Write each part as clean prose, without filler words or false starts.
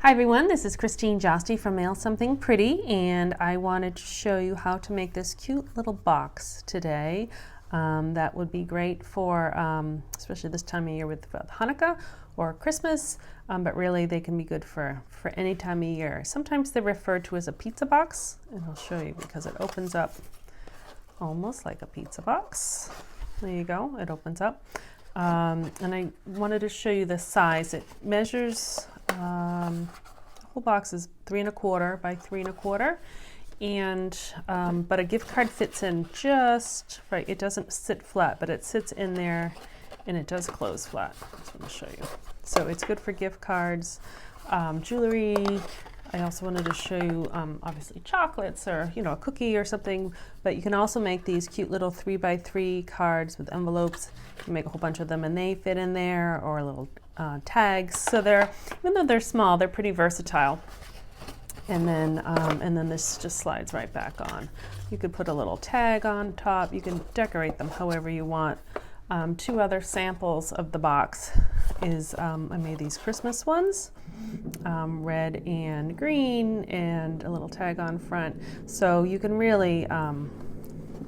Hi everyone, this is Christine Josty from Mail Something Pretty, and I wanted to show you how to make this cute little box today. That would be great for, especially this time of year with Hanukkah or Christmas, but really they can be good for any time of year. Sometimes they're referred to as a pizza box, and I'll show you because it opens up almost like a pizza box. There you go, it opens up. And I wanted to show you the size. It measures, the whole box is 3 1/4 by 3 1/4, and but a gift card fits in just right. It doesn't sit flat, but it sits in there, and it does close flat. I just want to show you. So it's good for gift cards, jewelry. I also wanted to show you obviously chocolates or a cookie or something, but you can also make these cute little 3 by 3 cards with envelopes. You can make a whole bunch of them and they fit in there, or little tags. So they're, even though they're small, they're pretty versatile. And then this just slides right back on. You could put a little tag on top. You can decorate them however you want. 2 other samples of the box is I made these Christmas ones, red and green, and a little tag on front. So you can really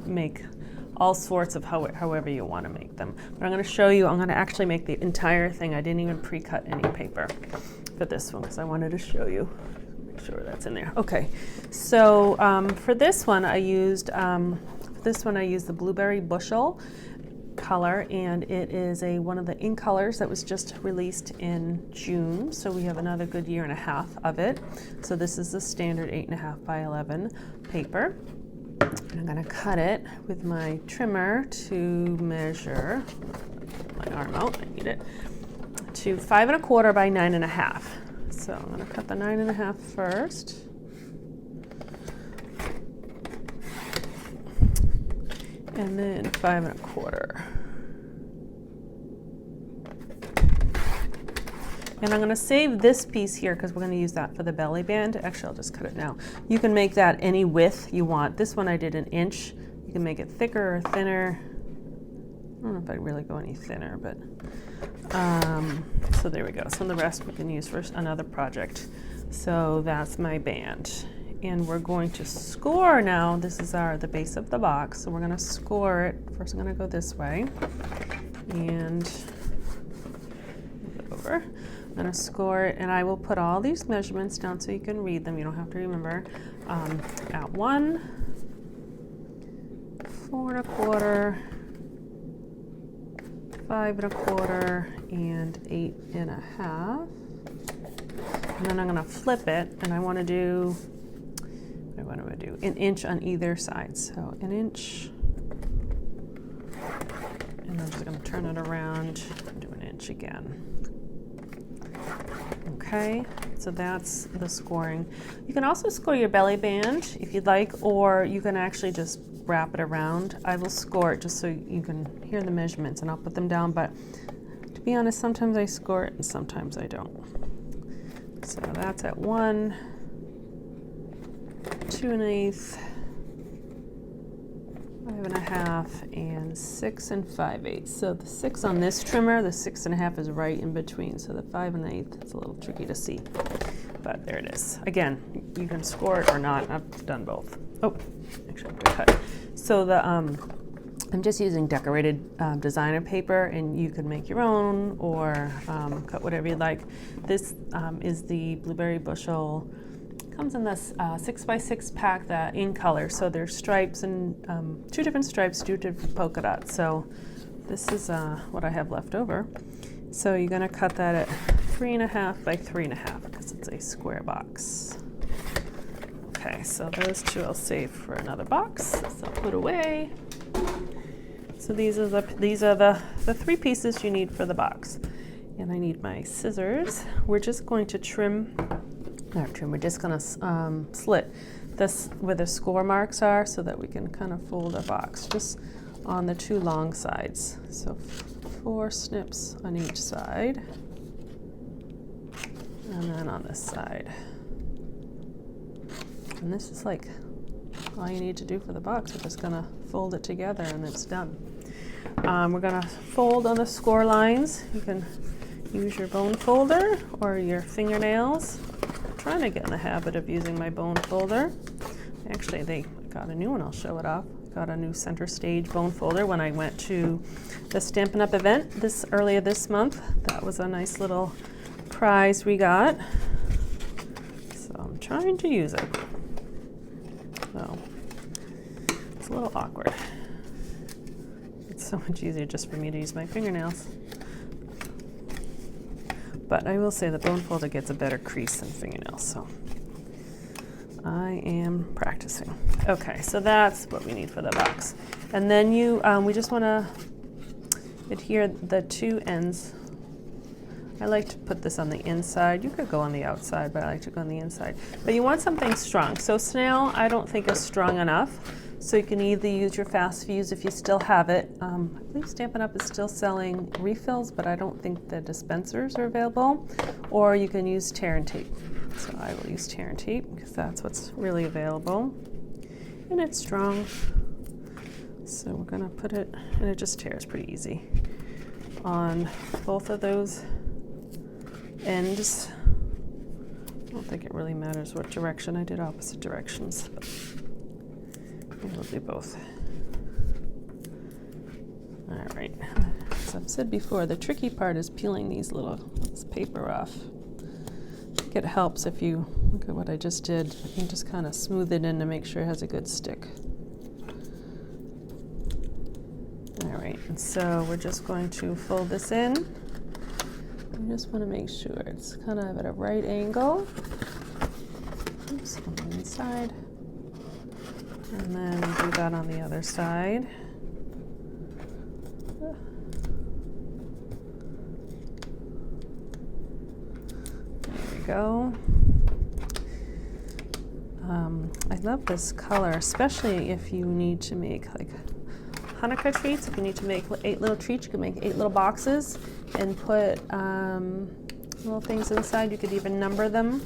make all sorts of however you want to make them. But I'm going to show you, I'm going to actually make the entire thing. I didn't even pre-cut any paper for this one because I wanted to show you. Make sure that's in there. Okay, so for this one I used the Blueberry Bushel color, and it is one of the ink colors that was just released in June, so we have another good year and a half of it. So this is the standard 8 1/2 by 11 paper, and I'm going to cut it with my trimmer to measure my arm out. I need it to 5 1/4 by 9 1/2. So I'm going to cut the 9 1/2 first. And then 5 1/4. And I'm going to save this piece here because we're going to use that for the belly band. Actually, I'll just cut it now. You can make that any width you want. This one I did 1 inch. You can make it thicker or thinner. I don't know if I'd really go any thinner, but so there we go. So the rest we can use for another project. So that's my band. And we're going to score now. This is the base of the box. So we're going to score it. First I'm going to go this way and move it over. I'm going to score it, and I will put all these measurements down so you can read them. You don't have to remember. At 1, 4 1/4, 5 1/4, and 8 1/2. And then I'm going to flip it, and I want to do 1 inch on either side. So 1 inch, and I'm just going to turn it around and do 1 inch again. Okay, so that's the scoring. You can also score your belly band if you'd like, or you can actually just wrap it around. I will score it just so you can hear the measurements, and I'll put them down, but to be honest, sometimes I score it and sometimes I don't. So that's at 1, 2 1/8, 5 1/2, and 6 5/8. So the 6 on this trimmer, the 6 1/2 is right in between. So the 5 1/8, it's a little tricky to see, but there it is. Again, you can score it or not. I've done both. Oh, actually I have to cut. So I'm just using decorated designer paper, and you can make your own or cut whatever you like. This is the Blueberry Bushel. Comes in this 6 by 6 pack, the ink color. So there's stripes and 2 different stripes, 2 different polka dots. So this is what I have left over. So you're going to cut that at 3 1/2 by 3 1/2 because it's a square box. Okay, so those 2 I'll save for another box. So I'll put away. So these are the 3 pieces you need for the box. And I need my scissors. We're just going to trim. We're just going to slit this where the score marks are so that we can kind of fold our box just on the 2 long sides. So 4 snips on each side, and then on this side. And this is like all you need to do for the box. We're just going to fold it together and it's done. We're going to fold on the score lines. You can use your bone folder or your fingernails. trying to get in the habit of using my bone folder. Actually, they got a new one, I'll show it off. Got a new Center Stage bone folder when I went to the Stampin' Up! Event earlier this month. That was a nice little prize we got. So I'm trying to use it. So it's a little awkward. It's so much easier just for me to use my fingernails. But I will say the bone folder gets a better crease than fingernails, so I am practicing. Okay, so that's what we need for the box. And then we just want to adhere the two ends. I like to put this on the inside. You could go on the outside, but I like to go on the inside. But you want something strong. So snail, I don't think is strong enough. So you can either use your Fast Fuse if you still have it. I believe Stampin' Up! Is still selling refills, but I don't think the dispensers are available. Or you can use tear and tape. So I will use tear and tape because that's what's really available. And it's strong. So we're gonna put it, and it just tears pretty easy on both of those ends. I don't think it really matters what direction. I did opposite directions, but we'll do both. All right, as I've said before, the tricky part is peeling this paper off. I think it helps if you look at what I just did. You can just kind of smooth it in to make sure it has a good stick. All right, and so we're just going to fold this in. I just want to make sure it's kind of at a right angle. Oops, on the inside. And then do that on the other side. There we go. I love this color, especially if you need to make like Hanukkah treats. If you need to make 8 little treats, you can make 8 little boxes and put little things inside. You could even number them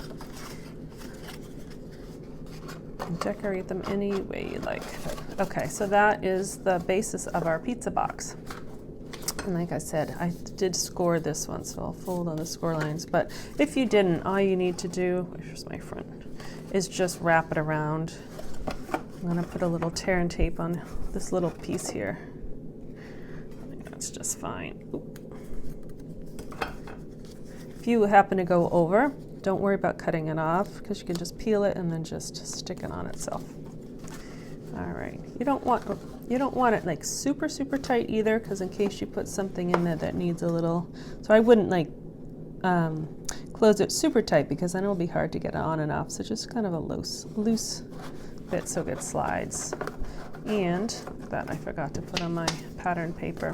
and decorate them any way you like. Okay, so that is the basis of our pizza box. And like I said, I did score this one, so I'll fold on the score lines. But if you didn't, all you need to do, here's my front, is just wrap it around. I'm gonna put a little tear and tape on this little piece here. I think that's just fine. Oop. If you happen to go over, don't worry about cutting it off because you can just peel it and then just stick it on itself. All right, you don't want it like super tight either, because in case you put something in there that needs a little, so I wouldn't like close it super tight because then it'll be hard to get it on and off. So just kind of a loose bit so it slides. And that I forgot to put on my pattern paper.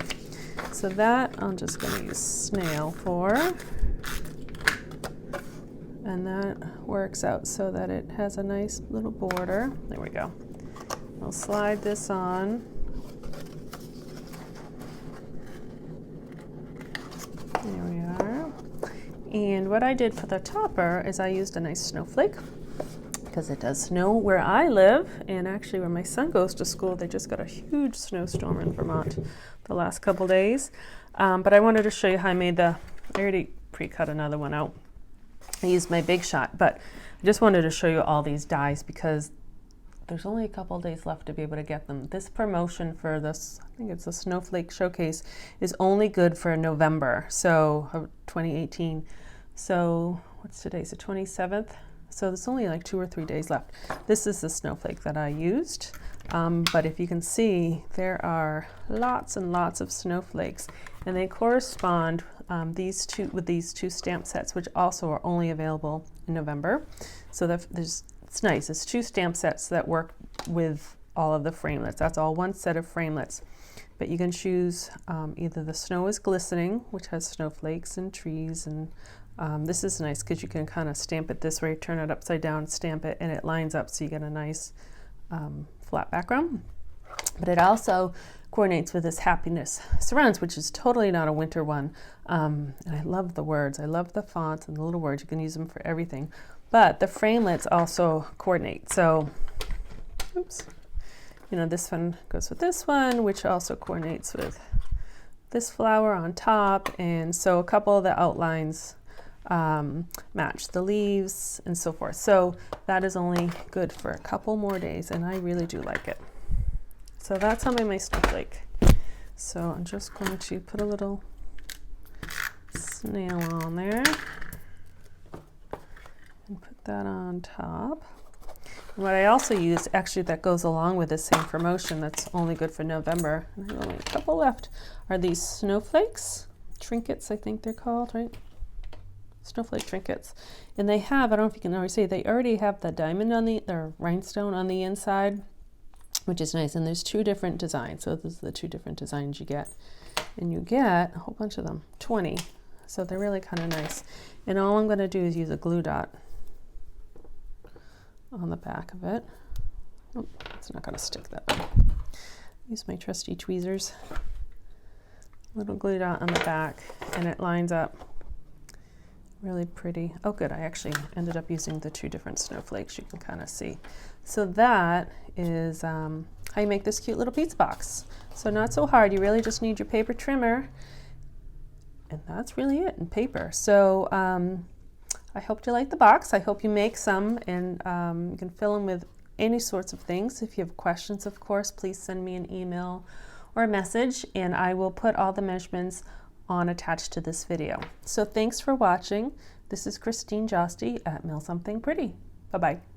So that I'm just going to use snail for. And that works out so that it has a nice little border. There we go. I'll slide this on. There we are. And what I did for the topper is I used a nice snowflake, because it does snow where I live, and actually where my son goes to school. They just got a huge snowstorm in Vermont the last couple days. But I wanted to show you how I made I already pre-cut another one out. I used my Big Shot, but I just wanted to show you all these dies because there's only a couple days left to be able to get them. This promotion for this, I think it's a Snowflake Showcase, is only good for November, so of 2018. So what's today? It's the 27th. So there's only like 2 or 3 days left. This is the snowflake that I used. But if you can see, there are lots and lots of snowflakes, and they correspond with these two stamp sets, which also are only available in November. So it's nice. It's 2 stamp sets that work with all of the framelits. That's all one set of framelits. But you can choose either the Snow is Glistening, which has snowflakes and trees, and this is nice because you can kind of stamp it this way, turn it upside down, stamp it, and it lines up so you get a nice flat background. But it also coordinates with this Happiness Surrounds, which is totally not a winter one. And I love the words. I love the fonts and the little words. You can use them for everything. But the framelits also coordinate. So, oops. You know, this one goes with this one, which also coordinates with this flower on top. And so a couple of the outlines match the leaves and so forth. So that is only good for a couple more days, and I really do like it. So that's how I make my snowflake. So I'm just going to put a little snail on there and put that on top. And what I also use, actually that goes along with the same promotion that's only good for November, and I have only a couple left, are these snowflakes, trinkets I think they're called, right? Snowflake trinkets. And they have, I don't know if you can already see, they already have the diamond on the, or rhinestone on the inside, which is nice. And there's 2 different designs. So those are the 2 different designs you get. And you get a whole bunch of them, 20. So they're really kind of nice. And all I'm going to do is use a glue dot on the back of it. Oh, it's not going to stick that way. Use my trusty tweezers. Little glue dot on the back, and it lines up really pretty. Oh good, I actually ended up using the 2 different snowflakes, you can kind of see. So that is how you make this cute little pizza box. So not so hard, you really just need your paper trimmer, and that's really it, and paper. So I hope you like the box. I hope you make some, and you can fill them with any sorts of things. If you have questions, of course, please send me an email or a message, and I will put all the measurements on attached to this video. So thanks for watching. This is Christine Josty at Mail Something Pretty. Bye-bye.